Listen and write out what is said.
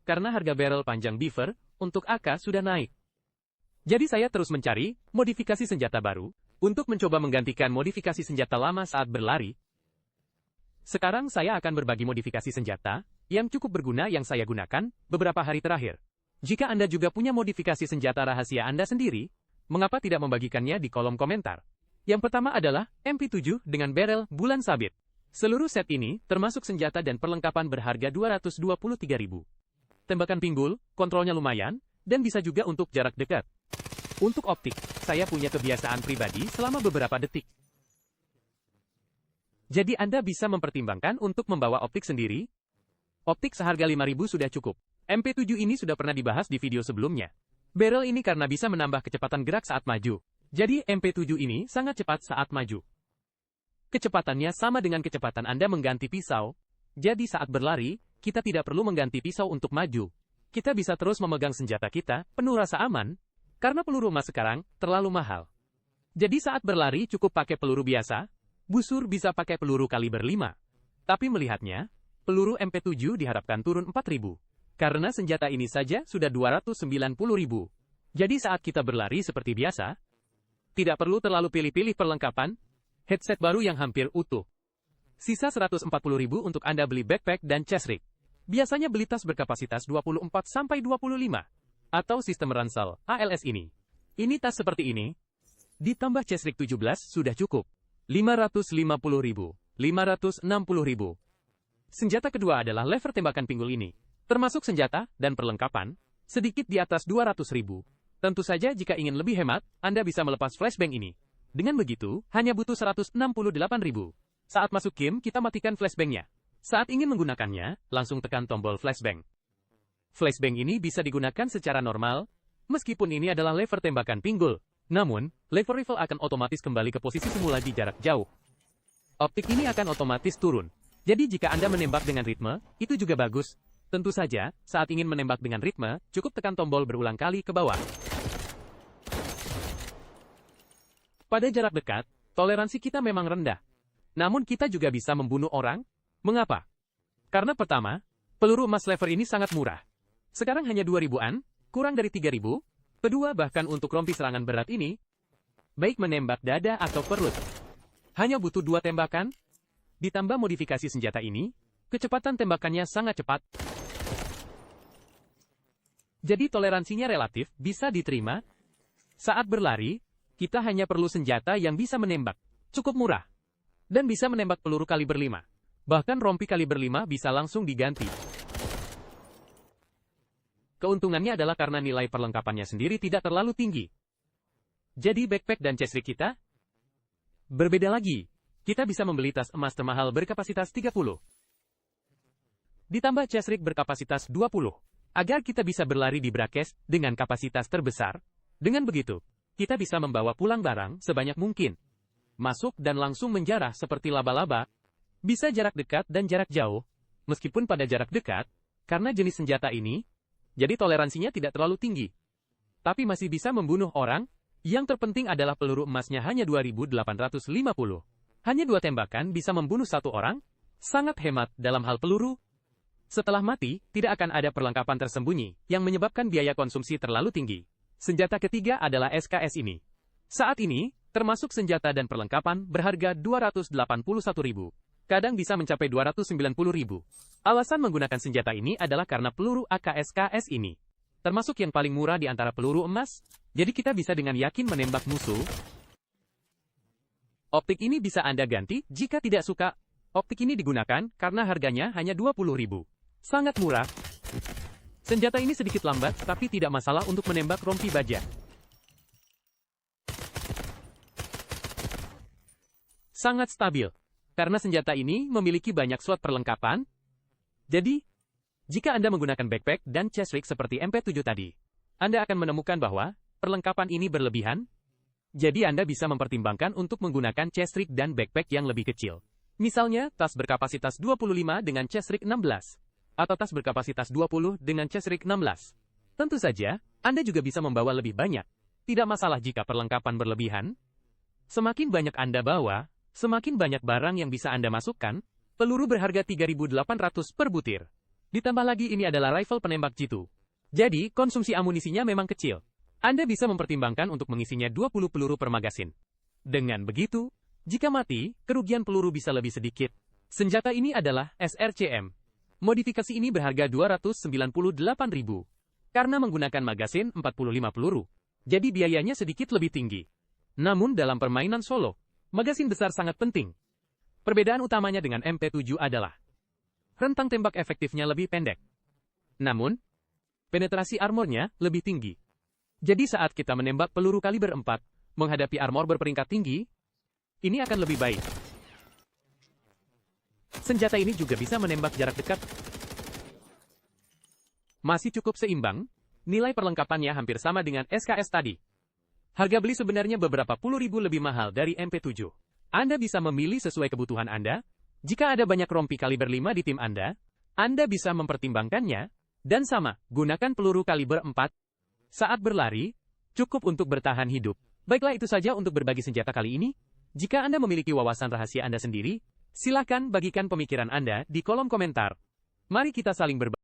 karena harga barrel panjang Beaver untuk AK sudah naik. Jadi saya terus mencari modifikasi senjata baru untuk mencoba menggantikan modifikasi senjata lama saat berlari. Sekarang saya akan berbagi modifikasi senjata yang cukup berguna yang saya gunakan beberapa hari terakhir. Jika Anda juga punya modifikasi senjata rahasia Anda sendiri, mengapa tidak membagikannya di kolom komentar? Yang pertama adalah MP7 dengan barrel bulan sabit. Seluruh set ini termasuk senjata dan perlengkapan berharga 223.000. Tembakan pinggul, kontrolnya lumayan, dan bisa juga untuk jarak dekat. Untuk optik, saya punya kebiasaan pribadi selama beberapa detik. Jadi Anda bisa mempertimbangkan untuk membawa optik sendiri. Optik seharga 5.000 sudah cukup. MP7 ini sudah pernah dibahas di video sebelumnya. Barrel ini karena bisa menambah kecepatan gerak saat maju. Jadi MP7 ini sangat cepat saat maju. Kecepatannya sama dengan kecepatan Anda mengganti pisau. Jadi saat berlari, kita tidak perlu mengganti pisau untuk maju. Kita bisa terus memegang senjata kita, penuh rasa aman, karena peluru emas sekarang terlalu mahal. Jadi saat berlari cukup pakai peluru biasa, busur bisa pakai peluru kaliber 5. Tapi melihatnya, peluru MP7 diharapkan turun 4.000. Karena senjata ini saja sudah 290.000. Jadi saat kita berlari seperti biasa, tidak perlu terlalu pilih-pilih perlengkapan, headset baru yang hampir utuh. Sisa 140.000 untuk Anda beli backpack dan chest rig. Biasanya beli tas berkapasitas 24-25 atau sistem ransel ALS ini. Ini tas seperti ini, ditambah chest rig 17 sudah cukup. 550.000, 560.000. Senjata kedua adalah lever tembakan pinggul ini. Termasuk senjata dan perlengkapan, sedikit di atas 200.000. Tentu saja jika ingin lebih hemat, Anda bisa melepas flashbang ini. Dengan begitu, hanya butuh 168.000. Saat masuk game, kita matikan flashbangnya. Saat ingin menggunakannya, langsung tekan tombol flashbang. Flashbang ini bisa digunakan secara normal, meskipun ini adalah lever tembakan pinggul. Namun, lever rifle akan otomatis kembali ke posisi semula di jarak jauh. Optik ini akan otomatis turun. Jadi jika Anda menembak dengan ritme, itu juga bagus. Tentu saja, saat ingin menembak dengan ritme, cukup tekan tombol berulang kali ke bawah. Pada jarak dekat, toleransi kita memang rendah. Namun kita juga bisa membunuh orang. Mengapa? Karena pertama, peluru emas lever ini sangat murah. Sekarang hanya 2.000-an, kurang dari 3.000. Kedua, bahkan untuk rompi serangan berat ini, baik menembak dada atau perut, hanya butuh 2 tembakan. Ditambah modifikasi senjata ini, kecepatan tembakannya sangat cepat. Jadi toleransinya relatif bisa diterima. Saat berlari, kita hanya perlu senjata yang bisa menembak, cukup murah, dan bisa menembak peluru kaliber 5. Bahkan rompi kaliber 5 bisa langsung diganti. Keuntungannya adalah karena nilai perlengkapannya sendiri tidak terlalu tinggi. Jadi backpack dan chest rig kita berbeda lagi. Kita bisa membeli tas emas termahal berkapasitas 30. Ditambah chest rig berkapasitas 20. Agar kita bisa berlari di Brakes dengan kapasitas terbesar. Dengan begitu, kita bisa membawa pulang barang sebanyak mungkin. Masuk dan langsung menjarah seperti laba-laba. Bisa jarak dekat dan jarak jauh. Meskipun pada jarak dekat, karena jenis senjata ini, jadi toleransinya tidak terlalu tinggi. Tapi masih bisa membunuh orang. Yang terpenting adalah peluru emasnya hanya 2.850. Hanya 2 tembakan bisa membunuh 1 orang. Sangat hemat dalam hal peluru. Setelah mati, tidak akan ada perlengkapan tersembunyi yang menyebabkan biaya konsumsi terlalu tinggi. Senjata ketiga adalah SKS ini. Saat ini, termasuk senjata dan perlengkapan berharga 281.000. Kadang bisa mencapai 290.000. Alasan menggunakan senjata ini adalah karena peluru AK-SKS ini. Termasuk yang paling murah di antara peluru emas, jadi kita bisa dengan yakin menembak musuh. Optik ini bisa Anda ganti jika tidak suka. Optik ini digunakan karena harganya hanya 20.000. Sangat murah. Senjata ini sedikit lambat, tapi tidak masalah untuk menembak rompi baja. Sangat stabil. Karena senjata ini memiliki banyak slot perlengkapan. Jadi, jika Anda menggunakan backpack dan chest rig seperti MP7 tadi, Anda akan menemukan bahwa perlengkapan ini berlebihan. Jadi Anda bisa mempertimbangkan untuk menggunakan chest rig dan backpack yang lebih kecil. Misalnya, tas berkapasitas 25 dengan chest rig 16. Atau tas berkapasitas 20 dengan chest rig 16. Tentu saja, Anda juga bisa membawa lebih banyak. Tidak masalah jika perlengkapan berlebihan. Semakin banyak Anda bawa, semakin banyak barang yang bisa Anda masukkan. Peluru berharga 3.800 per butir. Ditambah lagi ini adalah rifle penembak jitu. Jadi, konsumsi amunisinya memang kecil. Anda bisa mempertimbangkan untuk mengisinya 20 peluru per magasin. Dengan begitu, jika mati, kerugian peluru bisa lebih sedikit. Senjata ini adalah SRCM. Modifikasi ini berharga 298.000. Karena menggunakan magasin 45 peluru. Jadi biayanya sedikit lebih tinggi. Namun dalam permainan solo, magasin besar sangat penting. Perbedaan utamanya dengan MP7 adalah rentang tembak efektifnya lebih pendek. Namun, penetrasi armornya lebih tinggi. Jadi saat kita menembak peluru kaliber 4, menghadapi armor berperingkat tinggi, ini akan lebih baik. Senjata ini juga bisa menembak jarak dekat. Masih cukup seimbang, nilai perlengkapannya hampir sama dengan SKS tadi. Harga beli sebenarnya beberapa puluh ribu lebih mahal dari MP7. Anda bisa memilih sesuai kebutuhan Anda. Jika ada banyak rompi kaliber 5 di tim Anda bisa mempertimbangkannya, dan sama, gunakan peluru kaliber 4. Saat berlari, cukup untuk bertahan hidup. Baiklah itu saja untuk berbagi senjata kali ini. Jika Anda memiliki wawasan rahasia Anda sendiri, silakan bagikan pemikiran Anda di kolom komentar. Mari kita saling berbagi.